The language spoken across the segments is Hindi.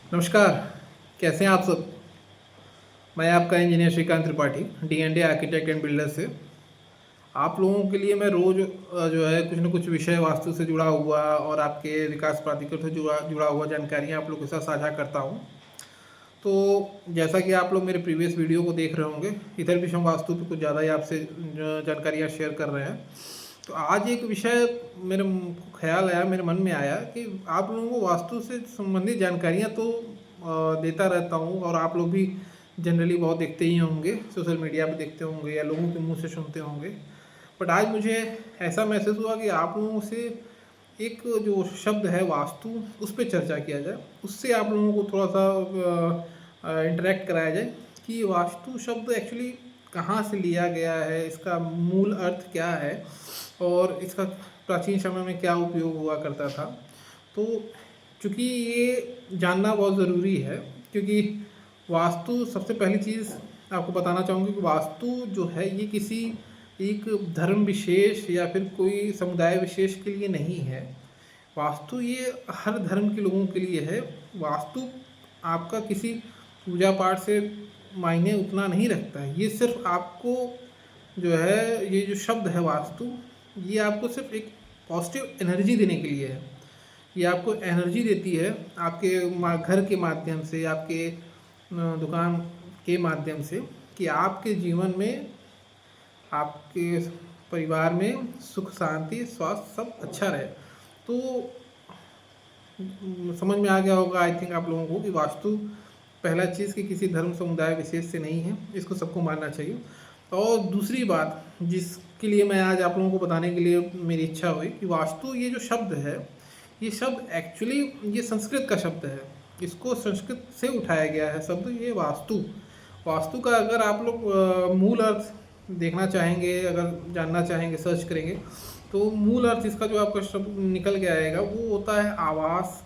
नमस्कार, कैसे हैं आप सब? मैं आपका इंजीनियर श्रीकांत त्रिपाठी, डी&डी आर्किटेक्ट एंड बिल्डर से। आप लोगों के लिए मैं रोज़ जो है कुछ न कुछ विषय वास्तु से जुड़ा हुआ और आपके विकास प्राधिकरण से जुड़ा जुड़ा हुआ जानकारियाँ आप लोगों के साथ साझा करता हूँ। तो जैसा कि आप लोग मेरे प्रीवियस वीडियो को देख रहे होंगे, इधर भी हम वास्तु पे कुछ ज़्यादा ही आपसे जानकारियाँ शेयर कर रहे हैं। तो आज एक विषय मेरे ख्याल आया, मेरे मन में आया कि आप लोगों को वास्तु से संबंधित जानकारियाँ तो देता रहता हूँ और आप लोग भी जनरली बहुत देखते ही होंगे, सोशल मीडिया पे देखते होंगे या लोगों के मुंह से सुनते होंगे। बट आज मुझे ऐसा महसूस हुआ कि आप लोगों से एक जो शब्द है वास्तु, उस पे चर्चा किया जाए, उससे आप लोगों को थोड़ा सा इंटरेक्ट कराया जाए कि वास्तु शब्द एक्चुअली कहाँ से लिया गया है, इसका मूल अर्थ क्या है और इसका प्राचीन समय में क्या उपयोग हुआ करता था। तो चूँकि ये जानना बहुत ज़रूरी है, क्योंकि वास्तु सबसे पहली चीज़ आपको बताना चाहूँगी कि वास्तु जो है ये किसी एक धर्म विशेष या फिर कोई समुदाय विशेष के लिए नहीं है। वास्तु ये हर धर्म के लोगों के लिए है। वास्तु आपका किसी पूजा पाठ से मायने उतना नहीं रखता है। ये सिर्फ़ आपको जो है, ये जो शब्द है वास्तु, ये आपको सिर्फ़ एक पॉजिटिव एनर्जी देने के लिए है। ये आपको एनर्जी देती है आपके घर के माध्यम से, आपके दुकान के माध्यम से, कि आपके जीवन में, आपके परिवार में सुख शांति स्वास्थ्य सब अच्छा रहे। तो समझ में आ गया होगा आई थिंक आप लोगों को कि वास्तु पहला चीज़ कि किसी धर्म समुदाय विशेष से नहीं है, इसको सबको मानना चाहिए। और दूसरी बात जिसके लिए मैं आज आप लोगों को बताने के लिए मेरी इच्छा हुई कि वास्तु ये जो शब्द है, ये शब्द एक्चुअली ये संस्कृत का शब्द है। इसको संस्कृत से उठाया गया है शब्द ये वास्तु। वास्तु का अगर आप लोग मूल अर्थ देखना चाहेंगे, अगर जानना चाहेंगे, सर्च करेंगे, तो मूल अर्थ इसका जो आपका शब्द निकल के आएगा वो होता है आवास,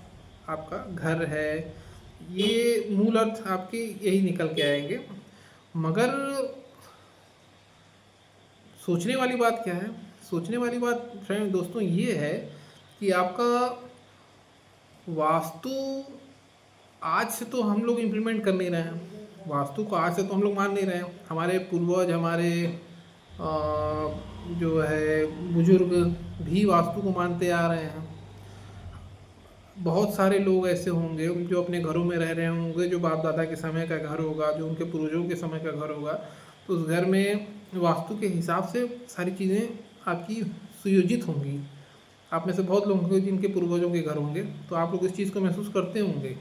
आपका घर है। ये मूल अर्थ आपके यही निकल के आएंगे। मगर सोचने वाली बात क्या है? सोचने वाली बात फ्रेंड दोस्तों ये है कि आपका वास्तु आज से तो हम लोग इम्प्लीमेंट कर नहीं रहे हैं। वास्तु को आज से तो हम लोग मान नहीं रहे हैं। हमारे पूर्वज, हमारे जो है बुजुर्ग भी वास्तु को मानते आ रहे हैं। बहुत सारे लोग ऐसे होंगे जो अपने घरों में रह रहे होंगे, जो बाप दादा के समय का घर होगा, जो उनके पूर्वजों के समय का घर होगा, तो उस घर में वास्तु के हिसाब से सारी चीज़ें आपकी सुयोजित होंगी। आप में से बहुत लोग होंगे जिनके पूर्वजों के घर होंगे, तो आप लोग इस चीज़ को महसूस करते होंगे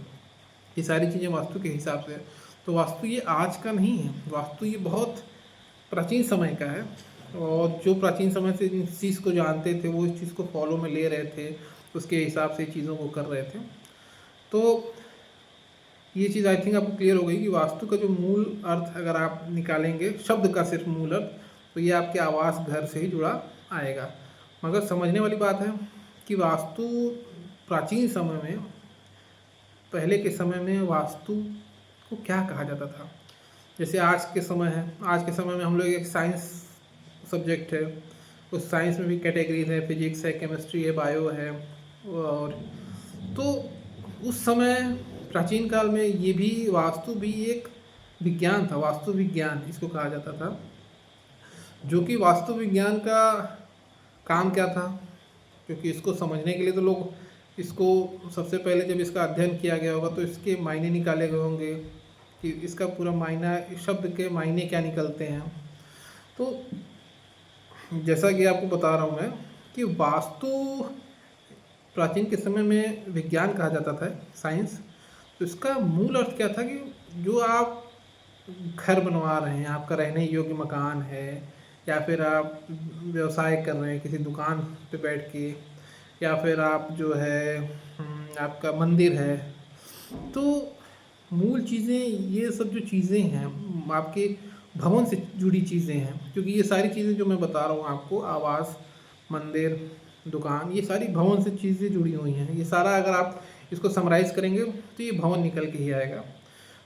कि सारी चीज़ें वास्तु के हिसाब से। तो वास्तु ये आज का नहीं है, वास्तु ये बहुत प्राचीन समय का है। और जो प्राचीन समय से इस चीज़ को जानते थे वो इस चीज़ को फॉलो में ले रहे थे, उसके हिसाब से चीज़ों को कर रहे थे। तो ये चीज़ आई थिंक आपको क्लियर हो गई कि वास्तु का जो मूल अर्थ अगर आप निकालेंगे, शब्द का सिर्फ मूल अर्थ, तो ये आपके आवास घर से ही जुड़ा आएगा। मगर समझने वाली बात है कि वास्तु प्राचीन समय में, पहले के समय में वास्तु को क्या कहा जाता था। जैसे आज के समय है, आज के समय में हम लोग एक साइंस सब्जेक्ट है, उस साइंस में भी कैटेगरीज है, फिजिक्स है, केमिस्ट्री है, बायो है। और तो उस समय प्राचीन काल में ये भी वास्तु भी एक विज्ञान था, वास्तु विज्ञान इसको कहा जाता था। जो कि वास्तु विज्ञान का काम क्या था, क्योंकि इसको समझने के लिए तो लोग इसको सबसे पहले जब इसका अध्ययन किया गया होगा तो इसके मायने निकाले गए होंगे कि इसका पूरा मायना, इस शब्द के मायने क्या निकलते हैं। तो जैसा कि आपको बता रहा हूँ मैं कि वास्तु प्राचीन के समय में विज्ञान कहा जाता था, साइंस। तो इसका मूल अर्थ क्या था कि जो आप घर बनवा रहे हैं, आपका रहने योग्य मकान है, या फिर आप व्यवसाय कर रहे हैं किसी दुकान पे बैठ के, या फिर आप जो है आपका मंदिर है, तो मूल चीज़ें ये सब जो चीज़ें हैं आपके भवन से जुड़ी चीज़ें हैं। क्योंकि ये सारी चीज़ें जो मैं बता रहा हूँ आपको, आवास, मंदिर, दुकान, ये सारी भवन से चीज़ें जुड़ी हुई हैं। ये सारा अगर आप इसको समराइज़ करेंगे तो ये भवन निकल के ही आएगा।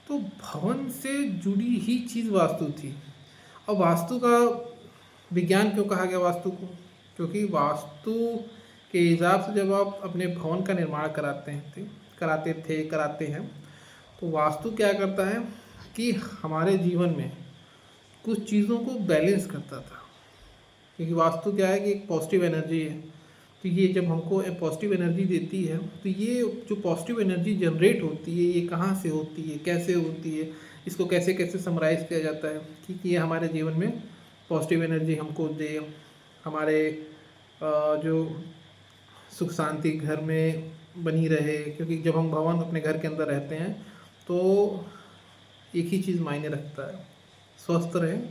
तो भवन से जुड़ी ही चीज़ वास्तु थी। अब वास्तु का विज्ञान क्यों कहा गया वास्तु को? क्योंकि वास्तु के हिसाब से जब आप अपने भवन का निर्माण कराते हैं, कराते हैं, तो वास्तु क्या करता है कि हमारे जीवन में कुछ चीज़ों को बैलेंस करता था, क्योंकि वास्तु क्या है कि एक पॉजिटिव एनर्जी है। तो ये जब हमको पॉजिटिव एनर्जी देती है, तो ये जो पॉजिटिव एनर्जी जनरेट होती है, ये कहाँ से होती है, कैसे होती है, इसको कैसे कैसे समराइज़ किया जाता है कि ये हमारे जीवन में पॉजिटिव एनर्जी हमको दे, हमारे जो सुख शांति घर में बनी रहे। क्योंकि जब हम भवन अपने घर के अंदर रहते हैं तो एक ही चीज़ मायने रखता है, स्वस्थ रहें,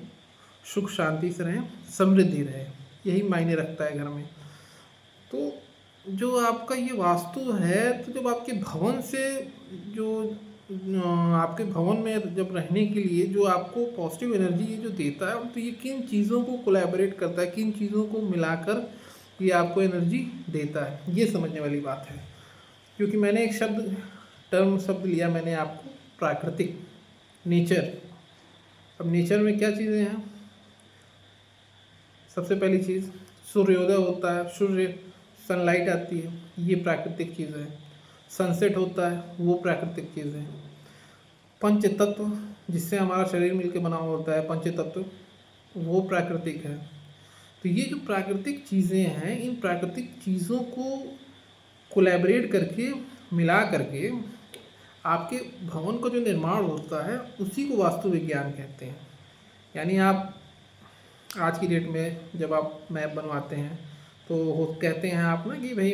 सुख शांति से रहें, समृद्धि रहे, यही मायने रखता है घर में। तो जो आपका ये वास्तु है, तो जब आपके भवन से जो आपके भवन में जब रहने के लिए जो आपको पॉजिटिव एनर्जी ये जो देता है, तो ये किन चीज़ों को कोलैबोरेट करता है, किन चीज़ों को मिलाकर ये आपको एनर्जी देता है, ये समझने वाली बात है। क्योंकि मैंने एक शब्द लिया मैंने आपको, प्राकृतिक, नेचर। अब नेचर में क्या चीज़ें हैं? सबसे पहली चीज़ सूर्योदय होता है, सूर्य सनलाइट आती है, ये प्राकृतिक चीज़ है। सनसेट होता है, वो प्राकृतिक चीज़ है। पंच तत्व जिससे हमारा शरीर मिलकर बना होता है, पंच तत्व, वो प्राकृतिक है। तो ये जो प्राकृतिक चीज़ें हैं, इन प्राकृतिक चीज़ों को कोलैबोरेट करके, मिला करके आपके भवन का जो निर्माण होता है, उसी को वास्तु विज्ञान कहते हैं। यानी आप आज की डेट में जब आप मैप बनवाते हैं तो कहते हैं आप ना कि भाई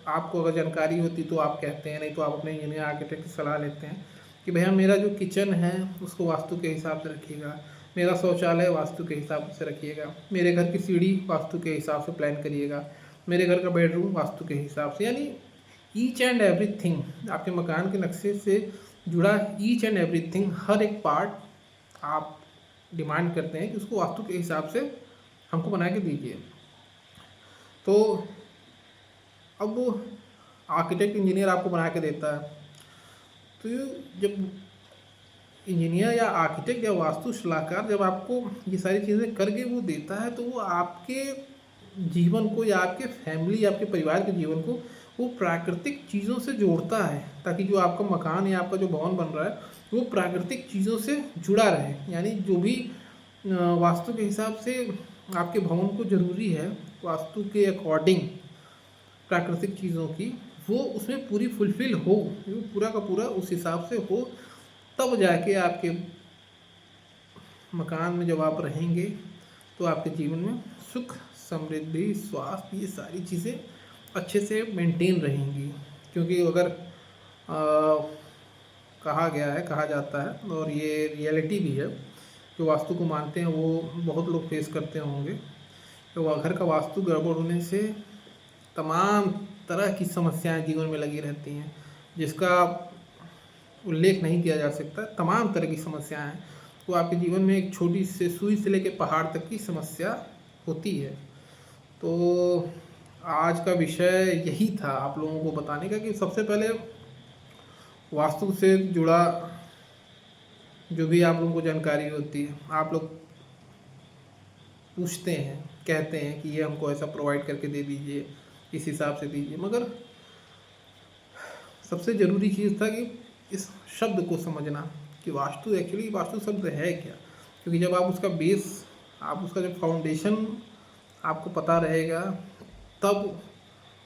आपको अगर जानकारी होती तो आप कहते हैं, नहीं तो आप अपने इंजीनियर आर्किटेक्ट की सलाह लेते हैं कि भैया मेरा जो किचन है उसको वास्तु के हिसाब से रखिएगा, मेरा शौचालय वास्तु के हिसाब से रखिएगा, मेरे घर की सीढ़ी वास्तु के हिसाब से प्लान करिएगा, मेरे घर का बेडरूम वास्तु के हिसाब से। यानी ईच एंड एवरीथिंग आपके मकान के नक्शे से जुड़ा, ईच एंड एवरीथिंग, हर एक पार्ट आप डिमांड करते हैं कि उसको वास्तु के हिसाब से हमको बना के दीजिए। तो अब आर्किटेक्ट इंजीनियर आपको बना के देता है, तो जब इंजीनियर या आर्किटेक्ट या वास्तु सलाहकार जब आपको ये सारी चीज़ें करके वो देता है, तो वो आपके जीवन को या आपके फैमिली या आपके परिवार के जीवन को वो प्राकृतिक चीज़ों से जोड़ता है, ताकि जो आपका मकान या आपका जो भवन बन रहा है वो प्राकृतिक चीज़ों से जुड़ा रहे। यानी जो भी वास्तु के हिसाब से आपके भवन को ज़रूरी है, वास्तु के अकॉर्डिंग प्राकृतिक चीज़ों की, वो उसमें पूरी फुलफिल हो, वो पूरा का पूरा उस हिसाब से हो, तब जाके आपके मकान में जब आप रहेंगे तो आपके जीवन में सुख, समृद्धि, स्वास्थ्य, ये सारी चीज़ें अच्छे से मेंटेन रहेंगी। क्योंकि अगर कहा जाता है, और ये रियलिटी भी है, जो वास्तु को मानते हैं वो बहुत लोग फेस करते होंगे, तो घर का वास्तु गड़बड़ होने से तमाम तरह की समस्याएं जीवन में लगी रहती हैं, जिसका उल्लेख नहीं किया जा सकता। तमाम तरह की समस्याएं हैं, तो आपके जीवन में एक छोटी से सुई से लेकर पहाड़ तक की समस्या होती है। तो आज का विषय यही था आप लोगों को बताने का कि सबसे पहले वास्तु से जुड़ा जो भी आप लोगों को जानकारी होती है, आप लोग पूछते हैं, कहते हैं कि ये हमको ऐसा प्रोवाइड करके दे दीजिए, इस हिसाब से दीजिए, मगर सबसे ज़रूरी चीज़ था कि इस शब्द को समझना कि वास्तु एक्चुअली वास्तु शब्द है क्या। क्योंकि जब आप उसका बेस, आप उसका जो फाउंडेशन आपको पता रहेगा, तब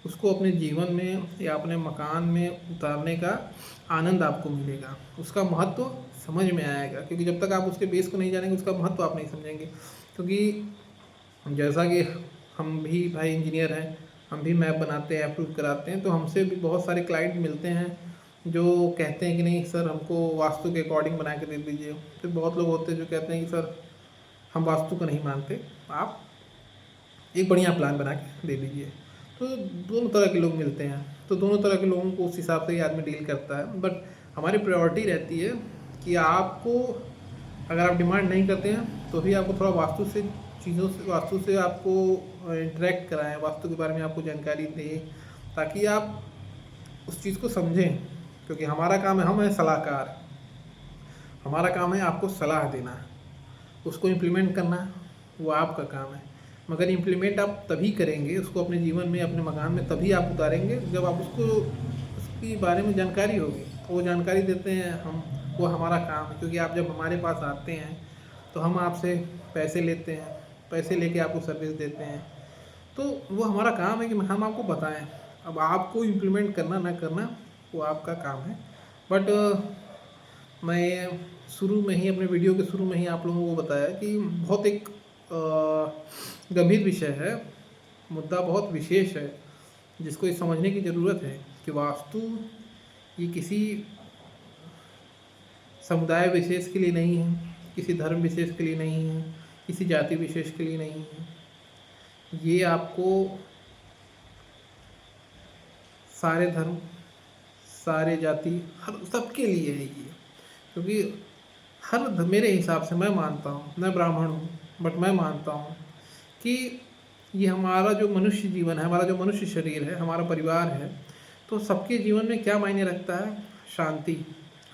उसको अपने जीवन में या अपने मकान में उतारने का आनंद आपको मिलेगा, उसका महत्व समझ में आएगा। क्योंकि जब तक आप उसके बेस को नहीं जानेंगे, उसका महत्व आप नहीं समझेंगे। क्योंकि जैसा कि हम भी भाई इंजीनियर हैं, हम भी मैप बनाते हैं, अप्रूव कराते हैं, तो हमसे भी बहुत सारे क्लाइंट मिलते हैं जो कहते हैं कि नहीं सर हमको वास्तु के अकॉर्डिंग बना के दे दीजिए। फिर बहुत लोग होते हैं जो कहते हैं कि सर हम वास्तु को नहीं मानते, आप एक बढ़िया प्लान बना के दे दीजिए। तो दोनों तरह के लोग मिलते हैं, तो दोनों तरह के लोगों को उस हिसाब से ही आदमी डील करता है। बट हमारी प्रायोरिटी रहती है कि आपको, अगर आप डिमांड नहीं करते हैं तो भी आपको थोड़ा वास्तु से आपको इंटरेक्ट कराएं, वास्तु के बारे में आपको जानकारी दें, ताकि आप उस चीज़ को समझें। क्योंकि हमारा काम है, हम हैं सलाहकार, हमारा काम है आपको सलाह देना, उसको इम्प्लीमेंट करना वो आपका काम है। मगर इम्प्लीमेंट आप तभी करेंगे उसको अपने जीवन में, अपने मकान में, तभी आप उतारेंगे जब आप उसको के बारे में जानकारी होगी, वो जानकारी देते हैं हम, वो हमारा काम है। क्योंकि आप जब हमारे पास आते हैं तो हम आपसे पैसे लेते हैं, पैसे लेके आपको सर्विस देते हैं, तो वो हमारा काम है कि हम आपको बताएं। अब आपको इम्प्लीमेंट करना ना करना वो आपका काम है। बट मैं शुरू में ही, अपने वीडियो के शुरू में ही आप लोगों को बताया कि बहुत एक गंभीर विषय है, मुद्दा बहुत विशेष है, जिसको ये समझने की ज़रूरत है कि वास्तु ये किसी समुदाय विशेष के लिए नहीं है, किसी धर्म विशेष के लिए नहीं है, किसी जाति विशेष के लिए नहीं है। ये आपको सारे धर्म, सारे जाति, हर सबके लिए है ये। क्योंकि मेरे हिसाब से मैं मानता हूँ, मैं ब्राह्मण हूँ, बट मैं मानता हूँ कि ये हमारा जो मनुष्य जीवन है, हमारा जो मनुष्य शरीर है, हमारा परिवार है, तो सबके जीवन में क्या मायने रखता है? शांति।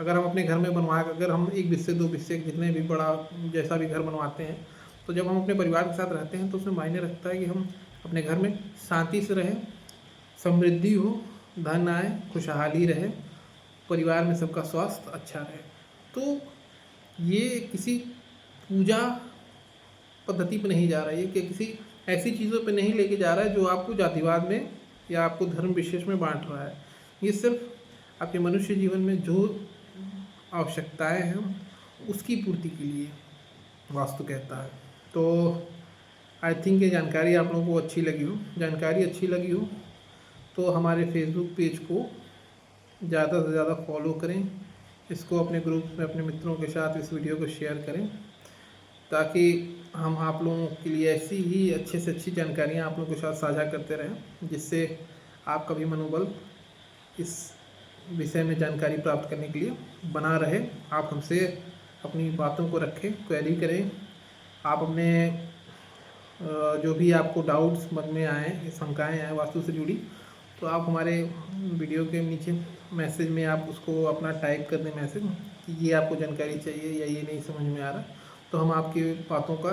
अगर हम अपने घर में अगर हम 1 बिस्से 2 बिस्से जितने भी बड़ा जैसा भी घर बनवाते हैं, तो जब हम अपने परिवार के साथ रहते हैं तो उसमें मायने रखता है कि हम अपने घर में शांति से रहें, समृद्धि हो, धन आए, खुशहाली रहे, परिवार में सबका स्वास्थ्य अच्छा रहे। तो ये किसी पूजा पद्धति पे नहीं जा रहा है, ये कि किसी ऐसी चीज़ों पे नहीं लेके जा रहा है जो आपको जातिवाद में या आपको धर्म विशेष में बांट रहा है। ये सिर्फ आपके मनुष्य जीवन में जो आवश्यकताएं हैं उसकी पूर्ति के लिए वास्तु कहता है। तो आई थिंक ये जानकारी आप लोगों को अच्छी लगी हो। जानकारी अच्छी लगी हो तो हमारे फेसबुक पेज को ज़्यादा से ज़्यादा फॉलो करें, इसको अपने ग्रुप में अपने मित्रों के साथ इस वीडियो को शेयर करें, ताकि हम आप लोगों के लिए ऐसी ही अच्छे से अच्छी जानकारियाँ आप लोगों के साथ साझा करते रहें, जिससे आपका भी मनोबल इस विषय में जानकारी प्राप्त करने के लिए बना रहे। आप हमसे अपनी बातों को रखें, क्वेरी करें। आप अपने जो भी आपको डाउट्स मन में आए, शंकाएँ आए वास्तु से जुड़ी, तो आप हमारे वीडियो के नीचे मैसेज में आप उसको अपना टाइप कर दें मैसेज कि ये आपको जानकारी चाहिए या ये नहीं समझ में आ रहा, तो हम आपकी बातों का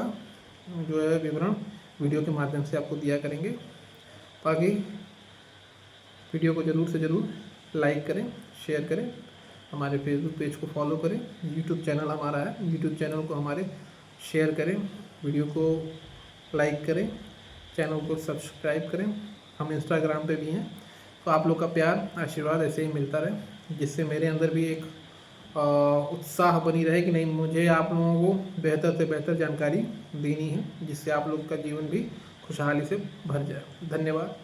जो है विवरण वीडियो के माध्यम से आपको दिया करेंगे। बाकी वीडियो को ज़रूर से ज़रूर लाइक करें, शेयर करें, हमारे फेसबुक पेज को फॉलो करें, यूट्यूब चैनल हमारा है, यूट्यूब चैनल को हमारे शेयर करें, वीडियो को लाइक करें, चैनल को सब्सक्राइब करें। हम इंस्टाग्राम पे भी हैं, तो आप लोग का प्यार आशीर्वाद ऐसे ही मिलता रहे, जिससे मेरे अंदर भी एक उत्साह बनी रहे कि नहीं, मुझे आप लोगों को बेहतर से बेहतर जानकारी देनी है, जिससे आप लोग का जीवन भी खुशहाली से भर जाए। धन्यवाद।